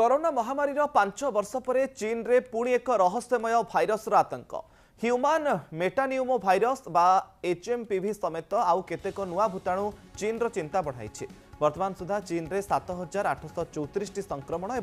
Corona महामारी 5 वर्ष पर चीन रे पुणी एक रहस्यमय भाइरस आतंक ह्यूमन मेटानिउमो भाइरस बा एचएमपीवी समेत आउ केतेक नुआ भूताणु चीन रो चिंता बढ़ाई वर्तमान सुधा चीन रे 7,834 संक्रमण और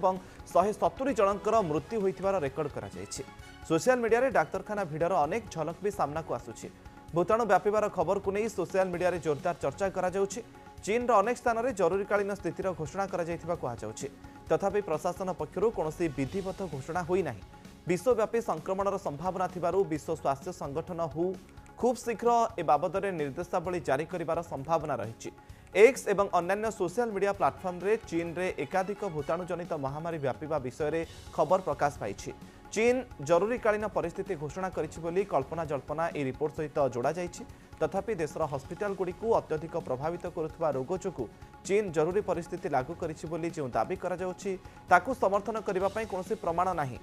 170 जनकर मृत्यु होइथिबार रेकर्ड करा जायछि। सोशल मीडिया रे डाक्तरखाना भिड़र अनेक झलक भी सामना को आसुछि। भूताणु व्यापिबार खबर को नहीं सोशल मीडिया रे जोरदार चर्चा करा जाउछि। चीन रो अनेक स्थान रे जरूरीकालीन स्थितिर घोषणा करा जायथिबा कहा जाउछि। तथापि प्रशासन पक्षरु कोनोसी विधिवत घोषणा होई नाही। विश्वव्यापी संक्रमणर संभावना थिबारु विश्व स्वास्थ्य संगठन हु खूब शीघ्र ए बाबदरे निर्देशावली जारी करिवार संभावना रहिछि। एक्स एवं अन्यान्य सोशल मीडिया प्लाटफर्म रे चीन रे एकाधिक भूताणु जनित महामारी व्यापिबा विषय रे खबर प्रकाश पाइछि। चीन जरूरीकालीन परिस्थिति घोषणा करिछि बोली कल्पना जल्पना ए रिपोर्ट सहित जोड़ा जाइछि। तथापि देशर हस्पिटाल गुड़िक अत्यधिक प्रभावित करुवा रोग जो चीन जरूरी परिस्थिति लागू करिछि बोली जो दाबी करा जाउछि ताकू समर्थन करबा पई कोनोसी प्रमाण नाही।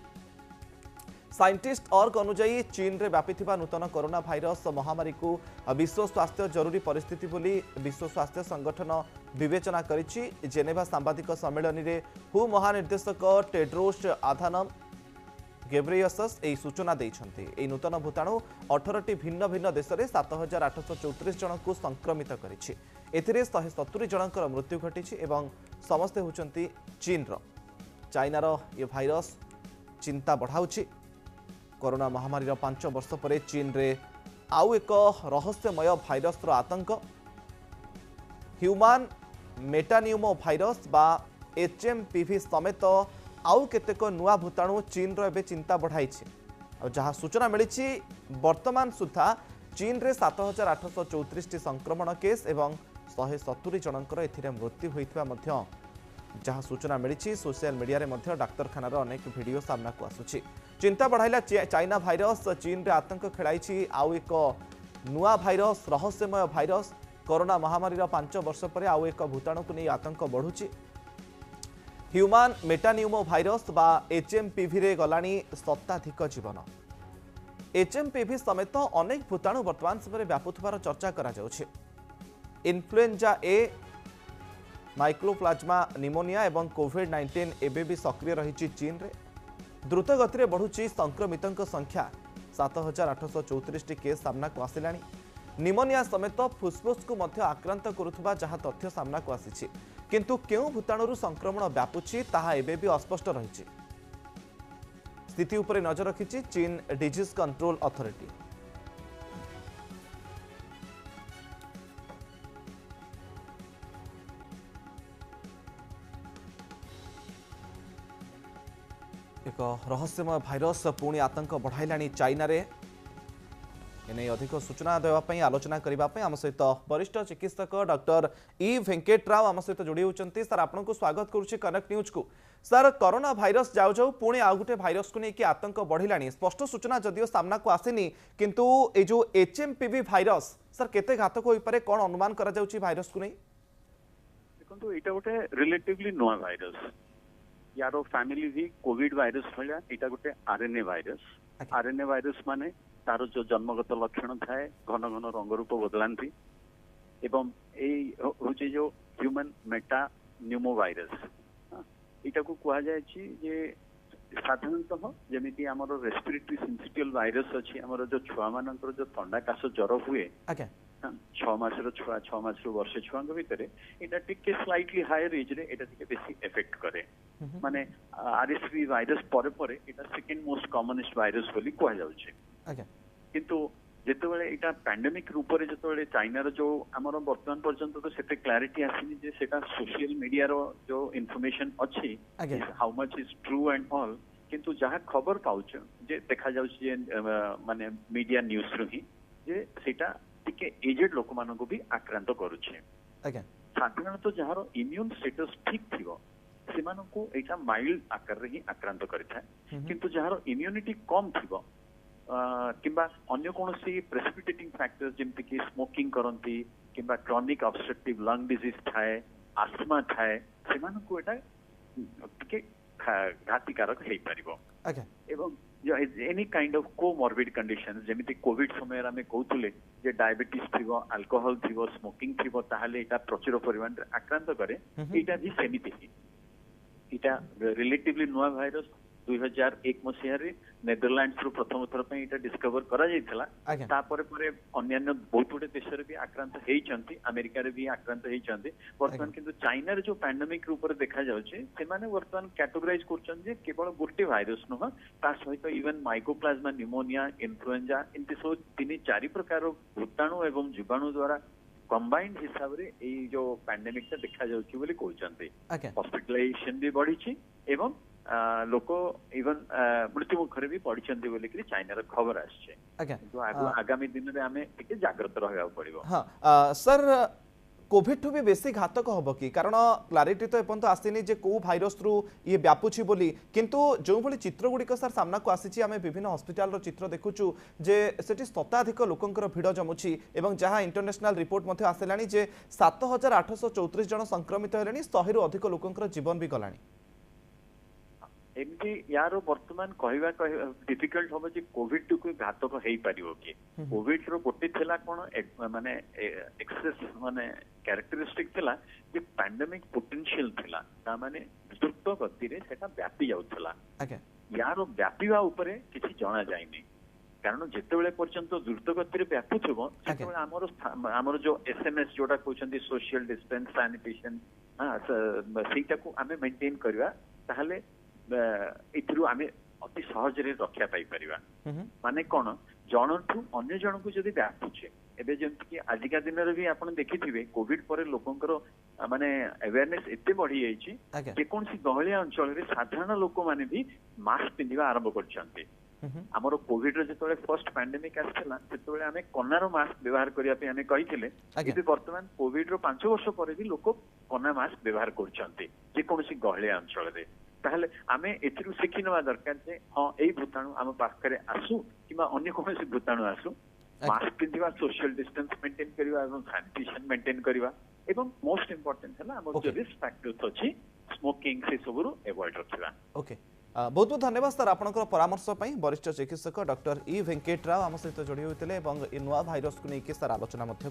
साइंटिस्ट अर्ग अनुजाई चीन रे व्यापिथिबा नूतन कोरोना भाइरस महामारी को विश्व स्वास्थ्य जरूरी परिस्थिति बोली विश्व स्वास्थ्य संगठन विवेचना करिछि। जेनेवा सांबादिक सम्मेलन रे हु महानिर्देशक टेड्रोस आधानम गेब्रेयसस ए सूचना देइछन्ति। ए नूतन भूताणु 18टी भिन्न भिन्न देश में 7,834 जन को संक्रमित करिछि। एथिरे 170 जनकर मृत्यु घटिछि एवं समस्ते होचन्ति चीन रो। चाइनार ये भाइरस चिंता बढ़ाउछि। कोरोना महामारी 5 वर्ष पर चीन रे आउ एक रहस्यमय भाइरस आतंक ह्यूमन मेटानिउमो भाइरस बा एचएमपीवी समेत आउ केतेक नुआ भूताणु चीन रो एबे चिंता बढ़ाई जहाँ सूचना मिली वर्तमान सुधा चीन रे 7,834 संक्रमण केस एवं 170 जनकर एथिरे मृत्यु होइथिबा मध्य जहाँ सूचना मिली सोशल मीडिया रे मध्य डाक्तरखानार अनेक वीडियो सामना को आसुछि। चिंता बढ़ाइला चाइना भाइरस चीन रे आतंक खेलाई आउ एक नुआ भाइरस रहस्यमय भाइरस कोरोना महामारी 5 वर्ष पर आउ एक भूताणु को नहीं आतंक बढ़ुछि। ह्यूमन मेटानिउमो भाइरस बा एचएमपीवी रे गलानी शताधिक जीवन। एचएमपीवी समेत अनेक भूताणु वर्तमान समय व्यापुथबार चर्चा करा जाउछि। इन्फ्लुएंजा ए माइक्रोप्लाज्मा निमोनिया एवं कोविड-19 एबे भी सक्रिय रही चीन रे। द्रुत गति रे बढ़ुछि संक्रमितंक संख्या 7,834 केस सामना को आसिलानी। निमोनिया समेत फुसफुस को मध्य आक्रांत करुथबा जहाँ तथ्य सामना को आसिछि। किंतु केउ भूताणु संक्रमण व्यापुछि ताहा एबे भी अस्पष्ट रहिछि। स्थिति उपरे नजर रखिछि चीन डिजीज कंट्रोल अथॉरिटी। एक रहस्यमय भाइरस पुणी आतंक बढ़ाइलानी चाइना रे। एने अधिक सूचना देवाई आलोचना करने आम सहित वरिष्ठ चिकित्सक डॉक्टर ई वेंकट राव आम सहित जोड़ी होती। सर आपको स्वागत करुच्ची कनेक्ट न्यूज को। सर कोरोना भाइरस जाऊ जाऊ पुणी आउ गोटे भाइरस को लेकिन आतंक बढ़िलानी स्पष्ट सूचना जदियो सामना को आसेनी किंतु ए जो एचएमपीवी भाइरस सर केते घातक होई पारे कोन अनुमान करा जाउची भाइरस को नहीं? देखो एटा गोटे रिलेटिवली नुआ भाइरस यारो फैमिली भी कोविड भाइरस भलिया एटा गोटे आरएनए भाइरस। आरएनए भाइरस माने तार जो जन्मगत लक्षण थाए घन घन रंग रूप बदलांती एवं ए जो ह्यूमन मेटा न्यूमो भाइरस एटा को कहा जाय छी जे साधारणतः जेमिति हमर रेस्पिरेटरी सिंसिटियल भाइरस अछि हमर जो छुआ मानकर जो ठंडा काश ज्वर हुए 6 मासर छुआ 6 मासर वर्ष छुआ भीतर एटा टिके स्लाइटली हायर एज रे एटा टिके बेसी इफेक्ट करे माने आरएसवी भाइरस परे परे एटा सेकंड मोस्ट कॉमनेस्ट भाइरस बोली कहा जाउछे। किंतु जेतेबेले एटा पैंडेमिक रूप रे जेतेबेले चाइना रो जो हमर वर्तमान पर्यंत तो सेते क्लैरिटी आसीनी जे सेटा सोशल मीडिया रो जो इंफॉर्मेशन अछि how much is true and all किंतु जहा खबर पाउछ जे देखा जाउछ जे माने मीडिया न्यूज रो ही जे सेटा टिके एजेड लोक मानको को भी आक्रांत करूछे। साधारणतः जहार इम्यून स्टेटस ठीक थिवो सेमानको एटा माइल्ड आकार रे ही आक्रांत करिथाय किंतु जहार इम्यूनिटी कम थिवो किंबा अन्य कोनोसी प्रेसिपिटेटिंग फैक्टर्स जेमति कि स्मोकिंग करंती किंबा क्रॉनिक ऑब्स्ट्रक्टिव लंग डिजीज थाए आस्थमा थाए सेमानको एटा टिके घातिकारक हेई परिबो। एवं any kind of comorbid conditions जेमिति कोविड समय आमे कहउतले जे डायबिटीज थिवो अल्कोहल थिवो स्मोकिंग थिवो ताहाले एटा प्रचुर परिमाण रे आक्रांत करे एटा भी सेमिति ही इटा रिलेटिवली नुआ भाइरस 2001 मसीह नेदरलैंड्स रु प्रथम थर पे इटा डिस्कवर करा जाइतला तापर परे अन्यान्य बहुत गुटे देश रे भी आक्रांत हेइचंती अमेरिका रे भी आक्रांत हेइचंती वर्तमान किंतु चाइना रे जो पैंडेमिक रूप रे देखा जाउचे से माने वर्तमान कैटेगराइज करछन जे केवल गोटे भाइरस न ता सहित इवन माइकोप्लाज्मा न्यूमोनिया इन्फ्लुएंजा इनते सब 3-4 प्रकार भूताणु एवं जीवाणु द्वारा कंबाइंड हिसाब रे ए जो पैंडेमिक ता देखा जाउची बोली कहउचंती हॉस्पिटलाइजेशन भी बढ़ी छी एवं लोक इवन मृत्यु मुखर भी पड़ती बोल चाइना खबर आगामी दिन में आम टे जाग्रत रहा पड़ो। हाँ सर कोविड ठू भी बेसी घातक हम कि कारण क्लारिटी तो एपंत आसनी जे को भाइरस रु ये व्यापुची बोली किंतु जो भली चित्र गुड़िक सर सामना को आसी आम विभिन्न हॉस्पिटल रो चित्र देखुचु जे सेठी शताधिक लोकंकर भिड़ जमुची एवं जहां इंटरनेशनल रिपोर्ट मध्य आसिलानी जे 7834 जन संक्रमित हेलेनी 100 रु अधिक लोकंकर जीवन भी गलानी एमती यार वर्तमान कहवा डिफिकल्ट हम जे कोविड को घातक हो पारिबो कि कोविड रो गोटे थिला कोन माने एक्सेस माने कैरेक्टरिस्टिक थिला जे पैंडेमिक पोटेंशियल थिला ता माने द्रुत गति रे सेटा व्यापी जाउथला यार व्यापीवा ऊपर किछि जणा जायनी कारण जेतेबेले पर्यंत द्रुत गति रे व्यापुथबो सेतेबेले हमर जो एसएमएस जोटा कहउछंती सोशल डिस्टेंस सैनिटेशन सेटा को आमे मेंटेन करबा ताहले इथरु आमे अति सहज रे रक्षा पाई परिबा माने कोन जनठु अन्य जन को जदी व्यापुचे एबे जेंति कि आजिका दिन रे भी आपण देखिथिबे कोविड परे लोकंकर माने अवेयरनेस एते बढ़ी जाईची जे कोनसी गहलिया अंचल रे साधारण लोक माने भी मास्क पिंधिबा आरंभ करछंती हमरो कोविड रे जेतोले फर्स्ट पैंडेमिक आछला सेतोले आमे कन्नारो मास्क व्यवहार करिया पे आमे कहिथिले एबे वर्तमान कोविड रो 5 वर्ष परे भी लोक कन्ना मास्क व्यवहार करछंती जे कोनसी गहलिया अंचल रे ताहले आमे एथिरु सिखि नवा दरकार जे हां एई भूताणु आम पाखरे आसु किबा अन्य कोनसी भूताणु आसु मास्क पिंधिबा सोशल डिस्टेंस मेंटेन करिबा एवं सैनिटेशन मेंटेन करिबा एवं मोस्ट इंपोर्टेंट हला हमर जो रिस्क फैक्टर्स अछि स्मोकिंग से सबरु अवॉइड रखिबा। ओके बहुत बहुत धन्यवाद सर आपनकर परामर्श पई वरिष्ठ चिकित्सक डॉक्टर ई वेंकट राव आम सहित जोड़ी होइतिले एवं नुआ भाइरस को लेके सर आलोचना मध्य